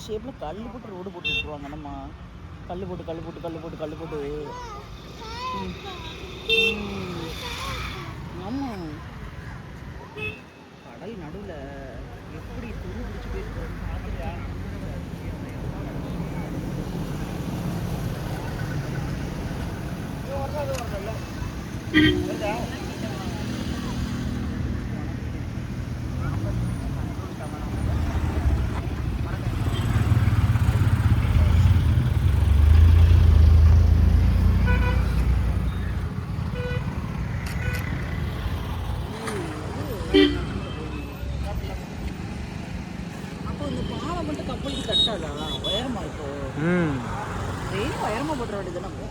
ஷேப்பில் கல் போட்டு ரோடு போட்டு விட்ருவாங்க. நம்ம கல் போட்டு கல் போட்டு கல் போட்டு கல் போட்டு ஆமாம், கடல் நடுவில் எப்படி துரு பிடிச்சி போயிருக்கோம் பார்த்துருக்கா. அப்போ இந்த பாலம் மட்டும் கப்பலுக்கு கட்டாதா? உயரமா இப்போ உயரமா போட்டுற வேண்டியது நம்ம